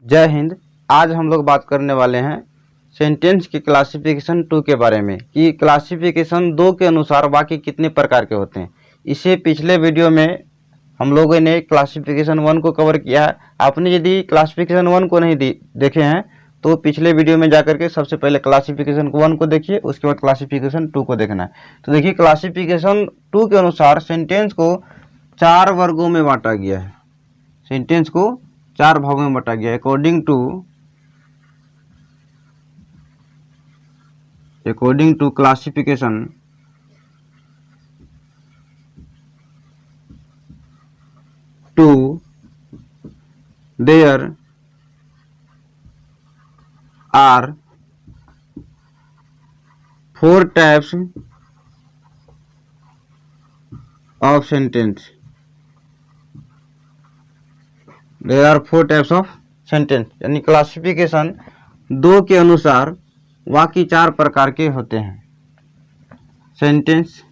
जय हिंद। आज हम लोग बात करने वाले हैं सेंटेंस की क्लासिफिकेशन 2 के बारे में कि क्लासिफिकेशन 2 के अनुसार वाक्य कितने प्रकार के होते हैं। इसे पिछले वीडियो में हम लोगों ने क्लासिफिकेशन 1 को कवर किया है। आपने यदि क्लासिफिकेशन 1 को नहीं देखे हैं तो पिछले वीडियो में जाकर के सबसे पहले क्लासिफिकेशन 1 को देखिए, उसके बाद क्लासिफिकेशन 2 को देखना है। तो देखिए, क्लासिफिकेशन 2 के अनुसार सेंटेंस को 4 वर्गों में बांटा गया है। सेंटेंस को 4 भागों में बांटा गया है according to classification 2 there are 4 types of sentence. There are 4 types of sentence, यानी क्लासिफिकेशन 2 के अनुसार वाक्य 4 प्रकार के होते हैं। सेंटेंस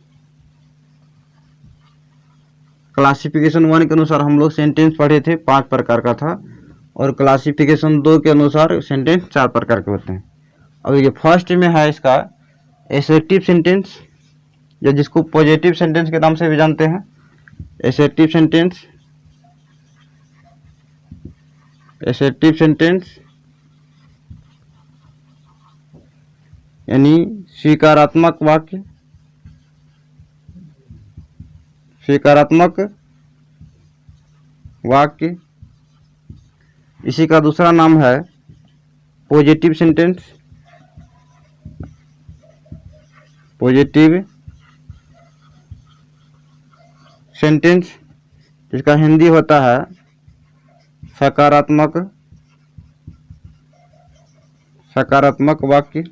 क्लासिफिकेशन 1 के अनुसार हम लोग सेंटेंस पढ़े थे 5 प्रकार का था, और क्लासिफिकेशन 2 के अनुसार सेंटेंस 4 प्रकार के होते हैं। अब ये फर्स्ट में है इसका एसर्टिव सेंटेंस, या जिसको पॉजिटिव सेंटेंस के नाम से भी जानते हैं। एसर्टिव सेंटेंस यानी स्वीकारात्मक वाक्य। इसी का दूसरा नाम है पॉजिटिव सेंटेंस, जिसका हिंदी होता है सकारात्मक वाक्य।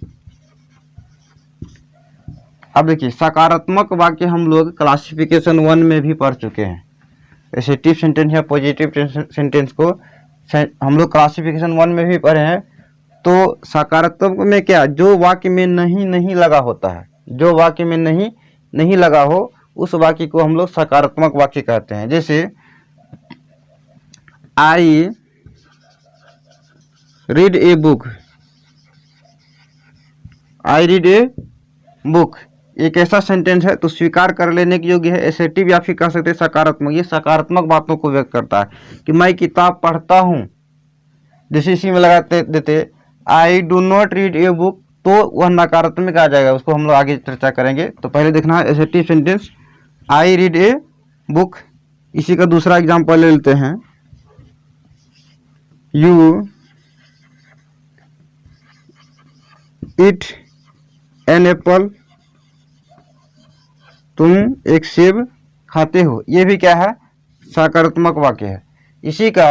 अब देखिए, सकारात्मक वाक्य हम लोग क्लासिफिकेशन 1 में भी पढ़ चुके हैं। एसर्टिव सेंटेंस या पॉजिटिव सेंटेंस को हम लोग क्लासिफिकेशन 1 में भी पढ़े हैं। तो सकारात्मक में क्या, जो वाक्य में नहीं लगा होता है, जो वाक्य में नहीं लगा हो, उस वाक्य को हम लोग सकारात्मक वाक्य कहते हैं। जैसे आई रीड ए बुक एक ऐसा सेंटेंस है तो स्वीकार कर लेने के योग्य है। एसर्टिव या फिर कह सकते हैं सकारात्मक। ये सकारात्मक बातों को व्यक्त करता है कि मैं किताब पढ़ता हूँ। जैसे इसी में लगाते देते I do not read a book, तो वह नकारात्मक आ जाएगा, उसको हम लोग आगे चर्चा करेंगे। तो पहले देखना है assertive sentence I read a book. इसी का दूसरा एग्जाम्पल ले लेते हैं, यू ईट एन एप्पल, तुम एक सेब खाते हो। ये भी क्या है, सकारात्मक वाक्य है। इसी का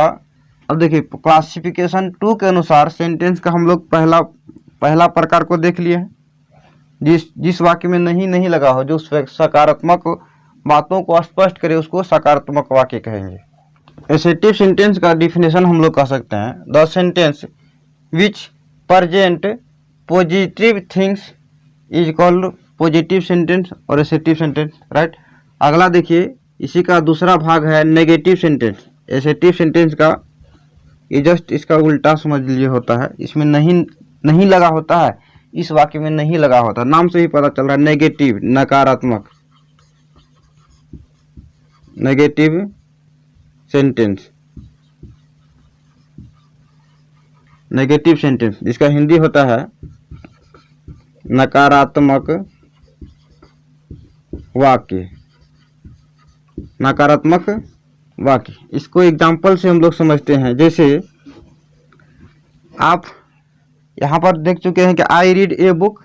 अब देखिए, क्लासिफिकेशन 2 के अनुसार सेंटेंस का हम लोग पहला प्रकार को देख लिए हैं। जिस वाक्य में नहीं लगा हो, जो सकारात्मक बातों को स्पष्ट करे, उसको सकारात्मक वाक्य कहेंगे। एसर्टिव सेंटेंस का डिफिनेशन हम लोग कह सकते हैं, the sentence which present positive things is called positive sentence और एसर्टिव सेंटेंस, राइट। अगला देखिए, इसी का दूसरा भाग है नेगेटिव सेंटेंस। एसर्टिव सेंटेंस का ये जस्ट इसका उल्टा समझ लीजिए होता है। इसमें नहीं लगा होता है, इस वाक्य में नहीं लगा होता, नाम से ही पता चल रहा है। नेगेटिव नकारात्मक, नेगेटिव सेंटेंस जिसका हिंदी होता है नकारात्मक वाक्य। इसको एग्जाम्पल से हम लोग समझते हैं। जैसे आप यहाँ पर देख चुके हैं कि आई रीड ए बुक।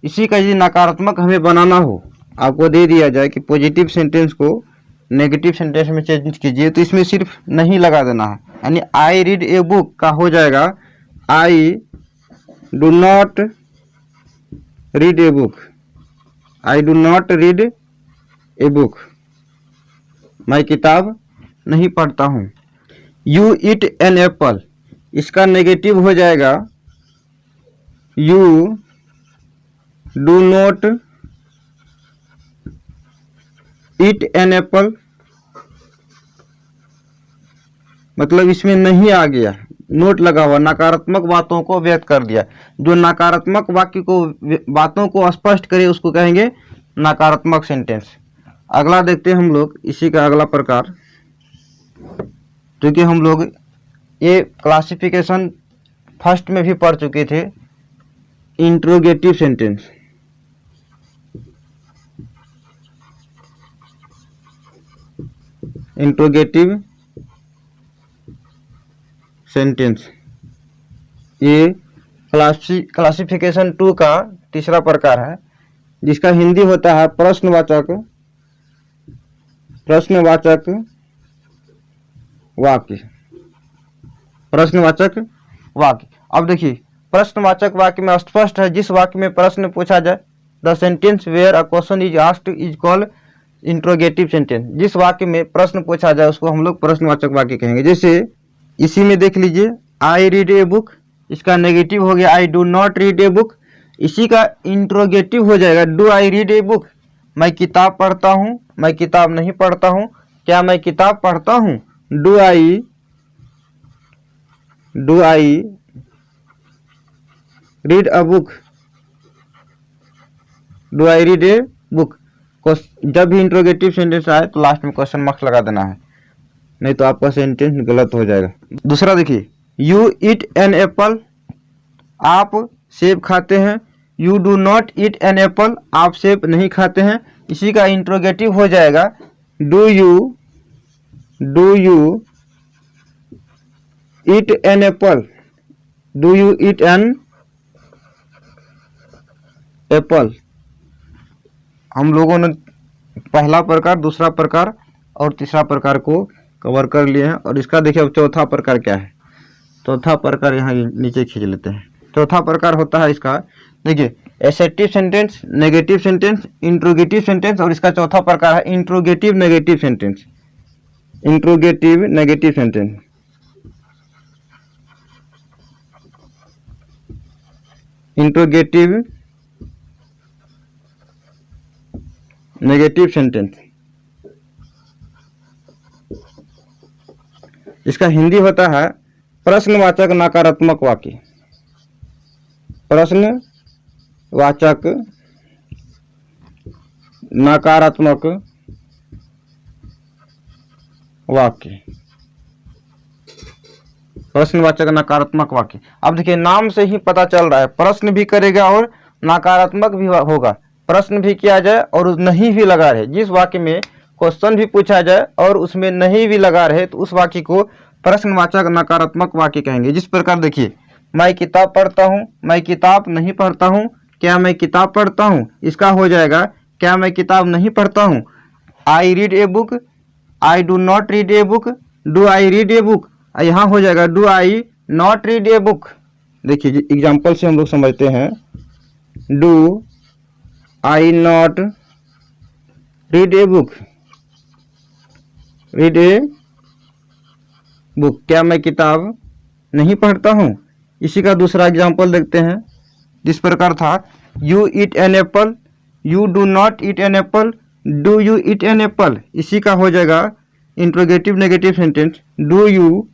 इसी का यदि नकारात्मक हमें बनाना हो, आपको दे दिया जाए कि पॉजिटिव सेंटेंस को नेगेटिव सेंटेंस में चेंज कीजिए, तो इसमें सिर्फ नहीं लगा देना है। यानी आई रीड ए बुक का हो जाएगा I do not read a book. I do not read a book, मैं किताब नहीं पढ़ता हूँ। यू ईट एन एप्पल, इसका नेगेटिव हो जाएगा you do not eat an apple, मतलब इसमें नहीं आ गया, नोट लगा हुआ, नकारात्मक बातों को व्यक्त कर दिया। जो नकारात्मक वाक्य को बातों को स्पष्ट करे उसको कहेंगे नकारात्मक सेंटेंस। अगला देखते हैं हम लोग इसी का अगला प्रकार, क्योंकि हम लोग ये क्लासिफिकेशन फर्स्ट में भी पढ़ चुके थे, इंट्रोगेटिव सेंटेंस। इंट्रोगेटिव सेंटेंस ये क्लासिफिकेशन 2 का तीसरा प्रकार है, जिसका हिंदी होता है प्रश्नवाचक वाक्य। प्रश्नवाचक वाक्य। अब देखिए प्रश्नवाचक वाक्य में स्पष्ट है, जिस वाक्य में प्रश्न पूछा जाए, the sentence where a question is asked is called interrogative sentence. जिस वाक्य में प्रश्न पूछा जाए उसको हम लोग प्रश्नवाचक वाक्य कहेंगे। जैसे इसी में देख लीजिए, आई रीड ए बुक, इसका नेगेटिव हो गया I do not read a book. इसी का इंट्रोगेटिव हो जाएगा do I read a book. मैं किताब पढ़ता हूँ, मैं किताब नहीं पढ़ता हूँ। क्या मैं किताब पढ़ता हूँ? Do I read a book. Do I read a book. जब भी इंट्रोगेटिव सेंटेंस आए तो लास्ट में क्वेश्चन मार्क्स लगा देना है, नहीं तो आपका सेंटेंस गलत हो जाएगा। दूसरा देखिए, यू ईट एन एप्पल, आप सेब खाते हैं। You do not eat an apple, आप सेब नहीं खाते हैं। इसी का इंट्रोगेटिव हो जाएगा do you eat an apple. Do you eat an apple. हम लोगों ने पहला प्रकार, दूसरा प्रकार और तीसरा प्रकार को कवर कर लिए हैं, और इसका देखिए अब चौथा प्रकार क्या है। चौथा प्रकार यहाँ नीचे खींच लेते हैं। चौथा प्रकार होता है इसका, देखिए assertive sentence, negative sentence, interrogative sentence, और इसका चौथा प्रकार है interrogative negative sentence. Interrogative negative sentence. Interrogative negative sentence, इसका हिंदी होता है प्रश्नवाचक नकारात्मक वाक्य। प्रश्नवाचक नकारात्मक वाक्य। प्रश्नवाचक नकारात्मक वाक्य। अब देखिए नाम से ही पता चल रहा है, प्रश्न भी करेगा और नकारात्मक भी होगा। प्रश्न भी किया जाए और नहीं भी लगा रहे। जिस वाक्य में क्वेश्चन भी पूछा जाए और उसमें नहीं भी लगा रहे तो उस वाक्य को प्रश्नवाचक नकारात्मक वाक्य कहेंगे। जिस प्रकार देखिए, मैं किताब पढ़ता हूँ, मैं किताब नहीं पढ़ता हूँ। क्या मैं किताब पढ़ता हूँ? इसका हो जाएगा क्या मैं किताब नहीं पढ़ता हूँ। I read a book, I do not read a book. Do I read a book, यहाँ हो जाएगा do I not read a book. देखिए एग्जाम्पल से हम लोग समझते हैं। Do I not read a book. Read a book, क्या मैं किताब नहीं पढ़ता हूँ। इसी का दूसरा एग्जाम्पल देखते हैं, जिस प्रकार था you eat an apple, you do not eat an apple. Do you eat an apple, इसी का हो जाएगा interrogative negative sentence. Do you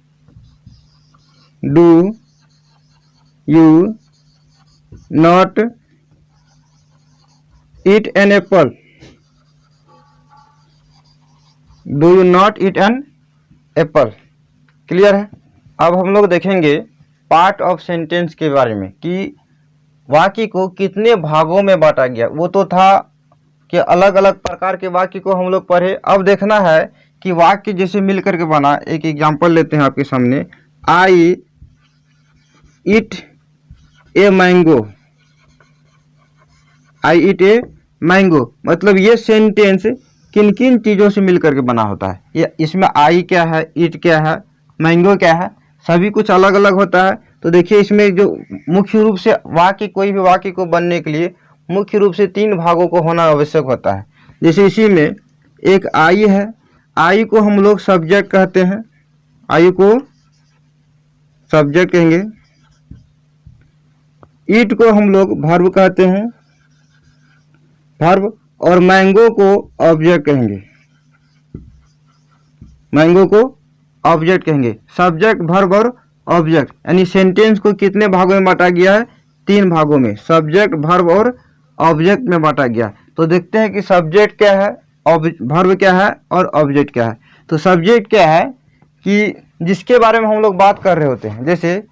not eat an apple. Do you not eat an apple. Clear है। अब हम लोग देखेंगे part of sentence के बारे में कि वाक्य को कितने भागों में बांटा गया। वो तो था कि अलग अलग प्रकार के वाक्य को हम लोग पढ़े। अब देखना है कि वाक्य जैसे मिल करके बना। एक एग्जांपल लेते हैं आपके सामने। आई ईट a mango. I eat a mango, मतलब ये सेंटेंस किन किन चीज़ों से मिल करके बना होता है। ये इसमें आई क्या है, ईट क्या है, मैंगो क्या है, सभी कुछ अलग अलग होता है। तो देखिए इसमें जो मुख्य रूप से वाक्य, कोई भी वाक्य को बनने के लिए मुख्य रूप से 3 भागों को होना आवश्यक होता है। जैसे इसी में एक आई है, आई को हम लोग सब्जेक्ट कहते हैं। आई को सब्जेक्ट कहेंगे। ईट को हम लोग वर्ब कहते हैं, वर्ब। और मैंगो को ऑब्जेक्ट कहेंगे। मैंगो को ऑब्जेक्ट कहेंगे। सब्जेक्ट, वर्ब और ऑब्जेक्ट, यानी सेंटेंस को कितने भागों में बांटा गया है? 3 भागों में, सब्जेक्ट, वर्ब और ऑब्जेक्ट में बांटा गया। तो देखते हैं कि सब्जेक्ट क्या है, वर्ब क्या है और ऑब्जेक्ट क्या है। तो सब्जेक्ट क्या है कि जिसके बारे में हम लोग बात कर रहे होते हैं, जैसे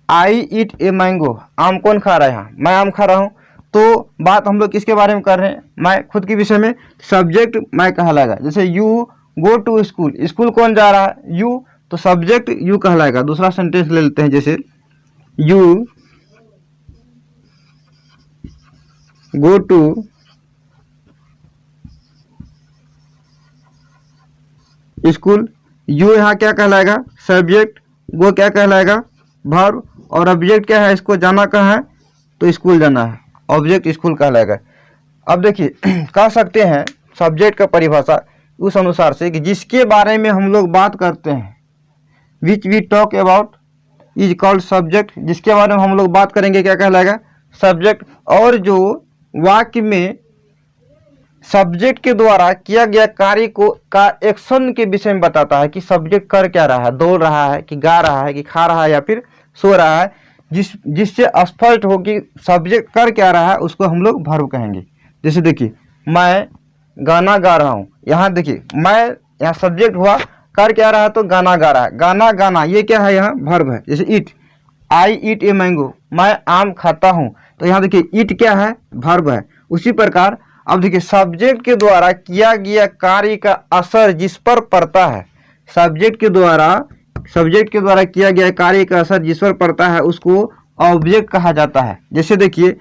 आई ईट ए मैंगो, आम कौन खा रहा है? यहाँ मैं आम खा रहा हूँ। तो बात हम लोग किसके बारे में कर रहे हैं? मैं खुद के विषय में। सब्जेक्ट मैं कहलाएगा। जैसे you go to school, school कौन जा रहा है? यू, तो सब्जेक्ट यू कहलाएगा। दूसरा सेंटेंस ले लेते हैं, जैसे you go to school, you यहाँ क्या कहलाएगा? सब्जेक्ट, गो क्या कहलाएगा? वर्ब, और ऑब्जेक्ट क्या है? इसको जाना कहाँ है? तो स्कूल जाना है, ऑब्जेक्ट स्कूल कहलाएगा। अब देखिए कह सकते हैं सब्जेक्ट का परिभाषा उस अनुसार से कि जिसके बारे में हम लोग बात करते हैं, which we talk about is called subject. जिसके बारे में हम लोग बात करेंगे क्या कहलाएगा? सब्जेक्ट। और जो वाक्य में सब्जेक्ट के द्वारा किया गया कार्य को का एक्शन के विषय में बताता है कि सब्जेक्ट कर क्या रहा है, दौड़ रहा है कि गा रहा है कि खा रहा है या फिर सो रहा है, जिससे स्पष्ट हो कि सब्जेक्ट कर क्या रहा है, उसको हम लोग वर्ब कहेंगे। जैसे देखिए मैं गाना गा रहा हूँ, यहाँ देखिए मैं, यहाँ सब्जेक्ट हुआ, कर क्या रहा है? तो गाना गा रहा है। गाना गाना ये क्या है? यहाँ वर्ब है। जैसे ईट, आई ईट ए मैंगो, मैं आम खाता हूँ, तो यहाँ देखिए ईट क्या है? वर्ब है। उसी प्रकार अब देखिए सब्जेक्ट के द्वारा किया गया कार्य का असर जिस पर पड़ता है, सब्जेक्ट के द्वारा किया गया कार्य का असर जिस पर पड़ता है उसको ऑब्जेक्ट कहा जाता है। जैसे देखिए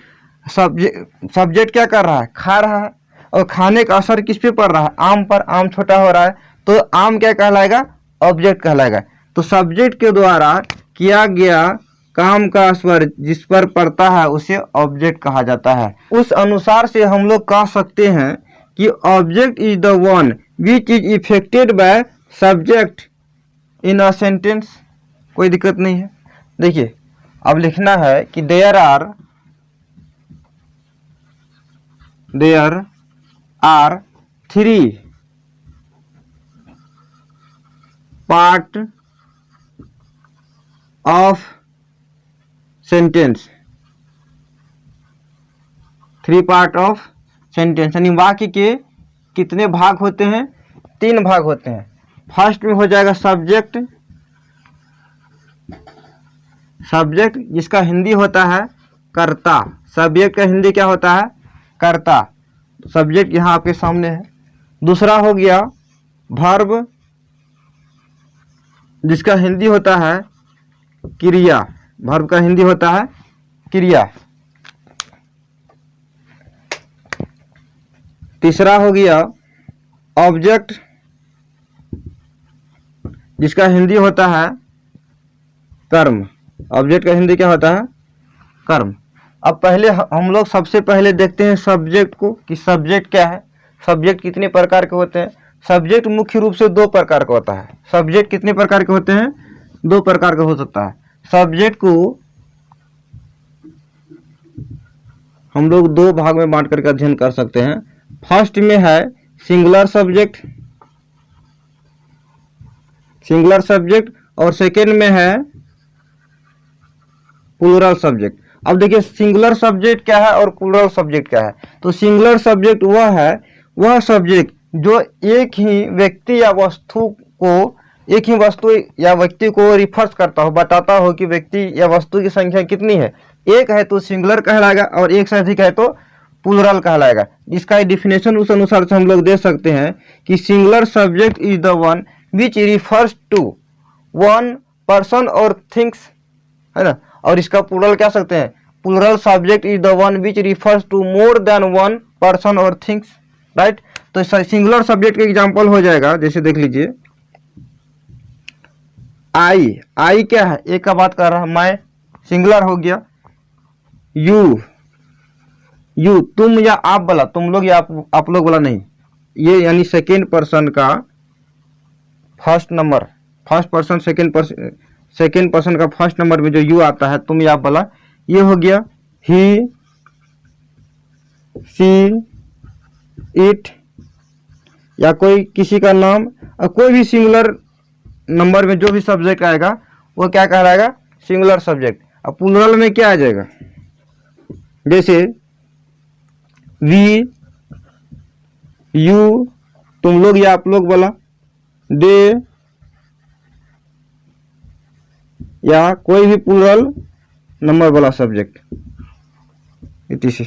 सब्जेक्ट क्या कर रहा है? खा रहा है, और खाने का असर किस पे पड़ रहा है? आम पर। आम छोटा हो रहा है, तो आम क्या कहलाएगा? ऑब्जेक्ट कहलाएगा। तो सब्जेक्ट के द्वारा किया गया काम का असर जिस पर पड़ता है उसे ऑब्जेक्ट कहा जाता है। उस अनुसार से हम लोग कह सकते हैं कि object is the one which is affected by subject in a sentence. कोई दिक्कत नहीं है। देखिए अब लिखना है कि there are 3 part of sentence, 3 part of sentence, यानी वाक्य के कितने भाग होते हैं? 3 भाग होते हैं। फर्स्ट में हो जाएगा सब्जेक्ट, जिसका हिंदी होता है कर्ता। सब्जेक्ट का हिंदी क्या होता है? कर्ता। सब्जेक्ट यहाँ आपके सामने है। दूसरा हो गया वर्ब, जिसका हिंदी होता है क्रिया। वर्ब का हिंदी होता है क्रिया। तीसरा हो गया ऑब्जेक्ट, जिसका हिंदी होता है कर्म। ऑब्जेक्ट का हिंदी क्या होता है? कर्म। अब पहले हम लोग सबसे पहले देखते हैं सब्जेक्ट को कि सब्जेक्ट क्या है। सब्जेक्ट कितने प्रकार के होते हैं? सब्जेक्ट मुख्य रूप से 2 प्रकार का होता है। सब्जेक्ट कितने प्रकार के होते हैं? 2 प्रकार का हो सकता है। सब्जेक्ट को हम लोग 2 भाग में बांट करके अध्ययन कर सकते हैं। फर्स्ट में है सिंगुलर सब्जेक्ट, और सेकेंड में है प्लूरल सब्जेक्ट। अब देखिए सिंगुलर सब्जेक्ट क्या है और प्लूरल सब्जेक्ट क्या है। तो सिंगुलर सब्जेक्ट वह सब्जेक्ट जो एक ही व्यक्ति या व्यक्ति को रिफर्स करता हो, बताता हो कि व्यक्ति या वस्तु की संख्या कितनी है। एक है तो सिंगुलर कहलाएगा और एक से अधिक है तो प्लूरल कहलाएगा। इसका डिफिनेशन उस अनुसार से हम लोग दे सकते हैं कि singular subject is the one which refers to one person और थिंग्स, है ना। और इसका प्लूरल क्या सकते हैं? Plural subject is the one which refers to more than one person और थिंग्स, राइट। तो सिंगुलर सब्जेक्ट का एग्जांपल हो जाएगा, जैसे देख लीजिए आई क्या है? एक का बात कर रहा है, मैं सिंगुलर हो गया। यू तुम या आप बोला, तुम लोग या आप लोग बोला नहीं, ये यानी सेकेंड पर्सन का फर्स्ट पर्सन सेकेंड पर्सन का फर्स्ट नंबर में जो यू आता है, तुम या आप बोला, ये हो गया। ही, सी, इट या कोई किसी का नाम, और कोई भी सिंगुलर नंबर में जो भी सब्जेक्ट आएगा वो क्या कहलाएगा, सिंगुलर सब्जेक्ट। अब प्लूरल में क्या आ जाएगा, जैसे वी, यू, तुम लोग या आप लोग वाला, दे, या कोई भी प्लूरल नंबर वाला सब्जेक्ट, इसी।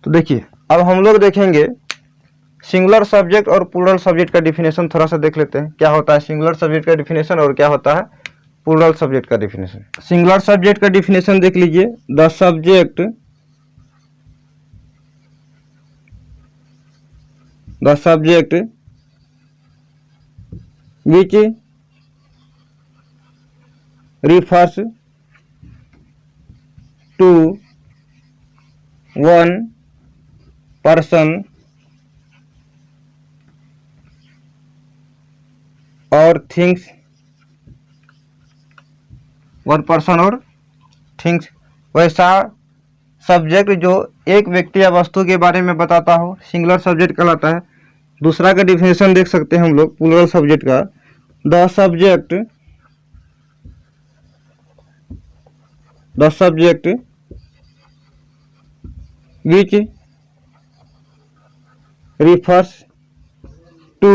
तो देखिए अब हम लोग देखेंगे सिंगुलर सब्जेक्ट और प्लूरल सब्जेक्ट का डिफिनेशन थोड़ा सा देख लेते हैं। क्या होता है सिंगुलर सब्जेक्ट का डिफिनेशन और क्या होता है प्लूरल सब्जेक्ट का डिफिनेशन। सिंगुलर सब्जेक्ट का डिफिनेशन देख लीजिए, the subject which refers to one person or things, वैसा सब्जेक्ट जो एक व्यक्ति या वस्तु के बारे में बताता हो सिंगुलर सब्जेक्ट कहलाता है। दूसरा का डिफिनेशन देख सकते हैं हम लोग प्लूरल सब्जेक्ट का, the subject which refers to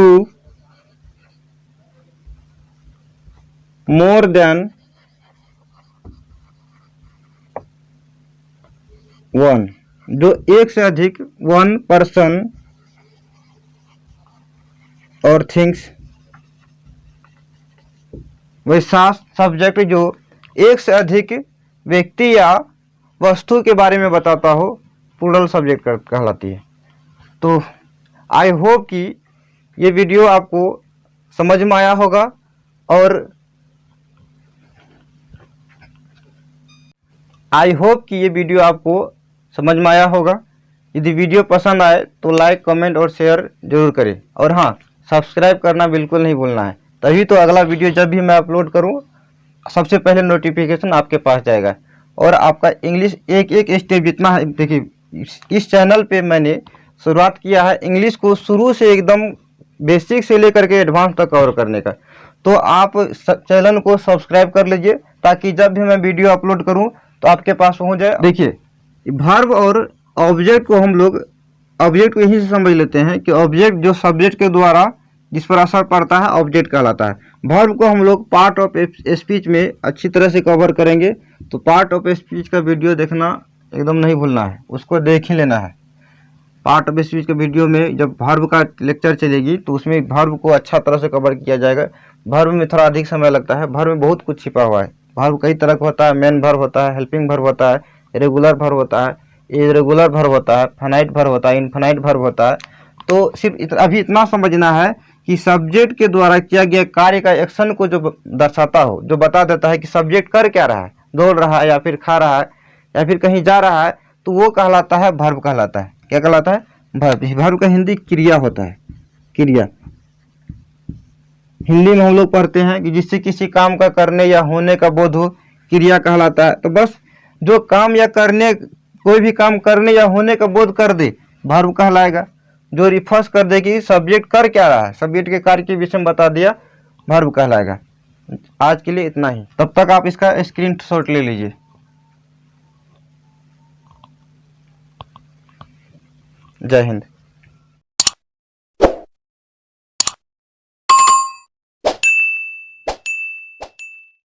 more than one, जो एक से अधिक वन पर्सन और थिंग्स, वैसा सब्जेक्ट जो एक से अधिक व्यक्ति या वस्तु के बारे में बताता हो प्लूरल सब्जेक्ट कहलाती है। तो आई होप कि ये वीडियो आपको समझ में आया होगा और यदि वीडियो पसंद आए तो लाइक कमेंट और शेयर जरूर करें। और हाँ, सब्सक्राइब करना बिल्कुल नहीं भूलना है, तभी तो अगला वीडियो जब भी मैं अपलोड करूँ सबसे पहले नोटिफिकेशन आपके पास जाएगा। और आपका इंग्लिश एक एक स्टेप जितना है, देखिए इस चैनल पे मैंने शुरुआत किया है इंग्लिश को शुरू से एकदम बेसिक से लेकर के एडवांस तक कवर करने का। तो आप चैनल को सब्सक्राइब कर लीजिए ताकि जब भी मैं वीडियो अपलोड करूं तो आपके पास पहुंच जाए। देखिए वर्ब और ऑब्जेक्ट को हम लोग ऑब्जेक्ट को यहीं से समझ लेते हैं कि ऑब्जेक्ट जो सब्जेक्ट के द्वारा जिस पर असर पड़ता है ऑब्जेक्ट कहलाता है। वर्ब को हम लोग पार्ट ऑफ स्पीच में अच्छी तरह से कवर करेंगे, तो पार्ट ऑफ स्पीच का वीडियो देखना एकदम नहीं भूलना है, उसको देख ही लेना है। पार्ट ऑफ स्पीच के वीडियो में जब वर्ब का लेक्चर चलेगी तो उसमें वर्ब को अच्छा तरह से कवर किया जाएगा। वर्ब में थोड़ा अधिक समय लगता है, वर्ब में बहुत कुछ छिपा हुआ है। वर्ब कई तरह का होता है, मेन वर्ब होता है, हेल्पिंग वर्ब होता है, रेगुलर वर्ब होता है, इरेगुलर वर्ब होता है, फाइनाइट वर्ब होता है, इनफाइनाइट वर्ब होता है। तो सिर्फ अभी इतना समझना है कि सब्जेक्ट के द्वारा किया गया कार्य का एक्शन को जो दर्शाता हो, जो बता देता है कि सब्जेक्ट कर क्या रहा है, दौड़ रहा है या फिर खा रहा है या फिर कहीं जा रहा है, तो वो कहलाता है वर्ब कहलाता है। क्या कहलाता है? वर्ब। वर्ब का हिंदी क्रिया होता है, क्रिया। हिंदी में हम लोग पढ़ते हैं कि जिससे किसी काम का करने या होने का बोध हो, क्रिया कहलाता है। तो बस जो काम या करने, कोई भी काम करने या होने का बोध कर दे वर्ब कहलाएगा। जो रिफर्स कर दे कि सब्जेक्ट कर क्या रहा है, सब्जेक्ट के कार्य के विषय में बता दिया, वर्ब कहलाएगा। आज के लिए इतना ही, तब तक आप इसका स्क्रीनशॉट ले लीजिए। जय हिंद।